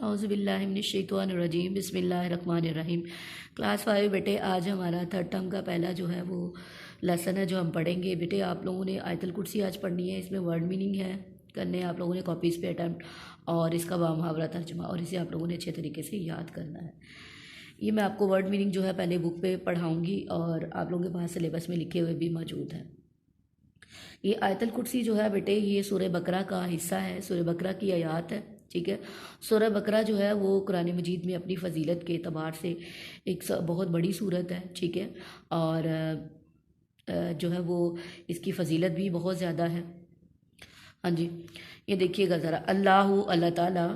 اعوذ باللہ من الشیطان الرجیم، بسم اللہ الرحمن الرحیم۔ کلاس 5 بیٹے، آج ہمارا تھرڈ ٹرم کا پہلا جو ہے وہ لیسن ہے جو ہم پڑھیں گے۔ بیٹے آپ لوگوں نے آیت الکرسی آج پڑھنی ہے، اس میں ورڈ میننگ ہے کرنے ہیں آپ لوگوں نے کاپیز پہ اٹیمپٹ، اور اس کا بامحاورہ ترجمہ، اور اسے آپ لوگوں نے اچھے طریقے سے یاد کرنا ہے۔ یہ میں آپ کو ورڈ میننگ جو ہے پہلے بک پہ پڑھاؤں گی، اور آپ لوگوں کے پاس سلیبس میں لکھے ہوئے بھی موجود ہیں۔ یہ آیت الکرسی جو ہے بیٹے، یہ سورہ بقرہ کا حصہ ہے، سورہ بقرہ کی آیات ہے، ٹھیک ہے۔ سورہ بقرہ جو ہے وہ قرآن مجید میں اپنی فضیلت کے اعتبار سے ایک بہت بڑی سورت ہے، ٹھیک ہے، اور جو ہے وہ اس کی فضیلت بھی بہت زیادہ ہے۔ ہاں جی، یہ دیکھیے گا ذرا، اللہ تعالیٰ،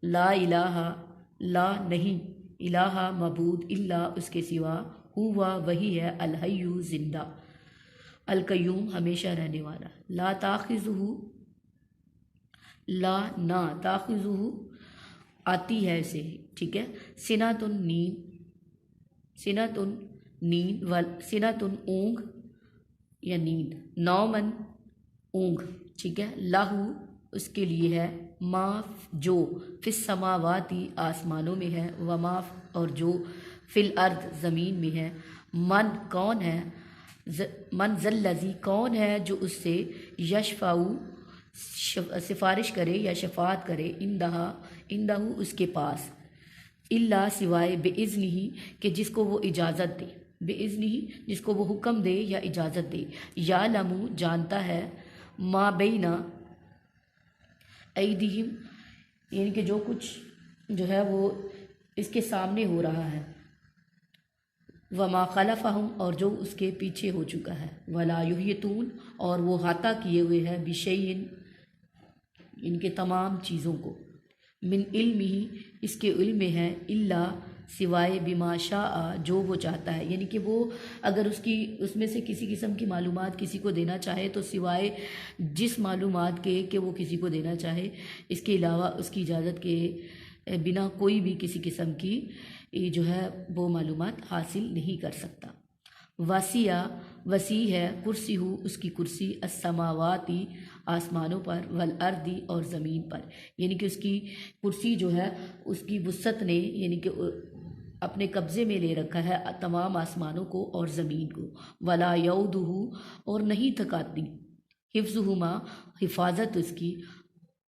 لا الہ، لا نہیں، الہ معبود، الا اس کے سوا، ہوا وہی ہے، الحی زندہ، القیوم ہمیشہ رہنے والا، لا تاخذہ، لا نہ، تاخذہ آتی ہے اسے، ٹھیک ہے، سنتن نیند، سنتن نیند، سنتن اونگ یا نیند، نومن اونگ، ٹھیک ہے، لہو اس کے لیے ہے، ما جو فی السماواتی آسمانوں میں ہے، وما اور جو فی الارض زمین میں ہے، من کون ہے، من ذلذی کون ہے جو اس سے، یشفعو سفارش کرے یا شفاعت کرے، اندہ اس کے پاس، الا سوائے، باذنہ کہ جس کو وہ اجازت دے، باذنہ جس کو وہ حکم دے یا اجازت دے، یعلم جانتا ہے، ما بین ایدیہم یعنی کہ جو کچھ جو ہے وہ اس کے سامنے ہو رہا ہے، وما خلفہم اور جو اس کے پیچھے ہو چکا ہے، ولا یحیطون اور وہ احاطہ کیے ہوئے ہے، بشیء ان کے تمام چیزوں کو، من علمہ اس کے علم میں ہے، الا سوائے، بما شاء جو وہ چاہتا ہے، یعنی کہ وہ اگر اس میں سے کسی قسم کی معلومات کسی کو دینا چاہے تو سوائے جس معلومات کے کہ وہ کسی کو دینا چاہے، اس کے علاوہ اس کی اجازت کے بنا کوئی بھی کسی قسم کی جو ہے وہ معلومات حاصل نہیں کر سکتا۔ وسیع ہے، کرسی ہو اس کی کرسی، السماواتی آسمانوں پر، والارضی اور زمین پر، یعنی کہ اس کی کرسی جو ہے اس کی وسعت نے یعنی کہ اپنے قبضے میں لے رکھا ہے تمام آسمانوں کو اور زمین کو، ولا یعودہ اور نہیں تھکاتی، حفظہما حفاظت اس کی،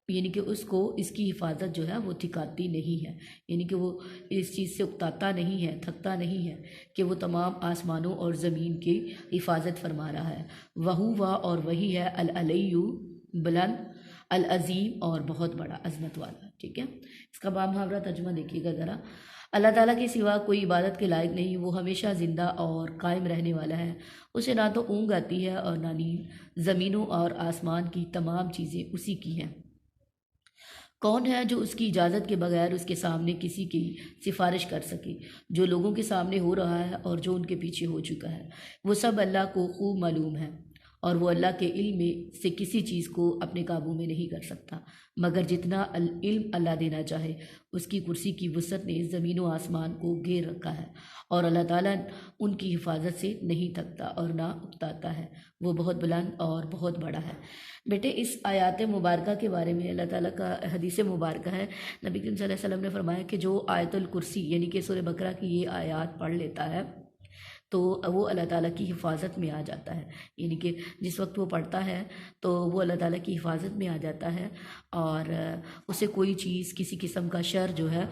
یعنی کہ اس کو اس کی حفاظت جو ہے وہ تھکاتی نہیں ہے، یعنی کہ وہ اس چیز سے اکتاتا نہیں ہے، تھکتا نہیں ہے کہ وہ تمام آسمانوں اور زمین کی حفاظت فرما رہا ہے، وہو اور وہی ہے، العلی بلند، العظیم اور بہت بڑا، عظمت والا، ٹھیک ہے۔ اس کا بامحاورہ ترجمہ دیکھیے گا ذرا، اللہ تعالیٰ کے سوا کوئی عبادت کے لائق نہیں، وہ ہمیشہ زندہ اور قائم رہنے والا ہے، اسے نہ تو اونگ آتی ہے اور نہ نیند، زمینوں اور آسمان کی تمام چیزیں اسی کی ہیں۔ کون ہے جو اس کی اجازت کے بغیر اس کے سامنے کسی کی سفارش کر سکے، جو لوگوں کے سامنے ہو رہا ہے اور جو ان کے پیچھے ہو چکا ہے، وہ سب اللہ کو خوب معلوم ہے، اور وہ اللہ کے علم میں سے کسی چیز کو اپنے قابو میں نہیں کر سکتا مگر جتنا علم اللہ دینا چاہے۔ اس کی کرسی کی وسعت نے زمین و آسمان کو گھیر رکھا ہے، اور اللہ تعالیٰ ان کی حفاظت سے نہیں تھکتا اور نہ اکتاتا ہے، وہ بہت بلند اور بہت بڑا ہے۔ بیٹے اس آیات مبارکہ کے بارے میں اللہ تعالیٰ کا حدیث مبارکہ ہے، نبی کریم صلی اللہ علیہ وسلم نے فرمایا کہ جو آیت الکرسی یعنی کہ سورہ بقرہ کی یہ آیات پڑھ لیتا ہے تو وہ اللہ تعالیٰ کی حفاظت میں آ جاتا ہے، یعنی کہ جس وقت وہ پڑھتا ہے تو وہ اللہ تعالیٰ کی حفاظت میں آ جاتا ہے، اور اسے کوئی چیز کسی قسم کا شر جو ہے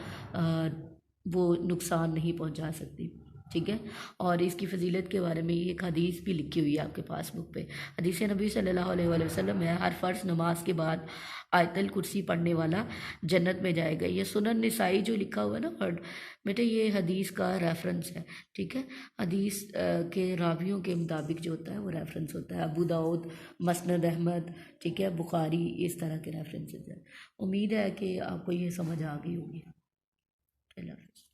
وہ نقصان نہیں پہنچا سکتی، ٹھیک ہے۔ اور اس کی فضیلت کے بارے میں ایک حدیث بھی لکھی ہوئی ہے آپ کے پاس بک پہ، حدیث نبی صلی اللہ علیہ وآلہ وسلم ہے، ہر فرض نماز کے بعد آیت الکرسی پڑھنے والا جنت میں جائے گا۔ یہ سنن نسائی جو لکھا ہوا ہے نا ورڈ، بیٹے یہ حدیث کا ریفرنس ہے، ٹھیک ہے، حدیث کے راویوں کے مطابق جو ہوتا ہے وہ ریفرنس ہوتا ہے، ابو داؤد، مسند احمد، ٹھیک ہے، بخاری، اس طرح کے ریفرنسز ہیں۔ امید ہے کہ آپ کو یہ سمجھ آ گئی ہوگی۔ اللہ حافظ۔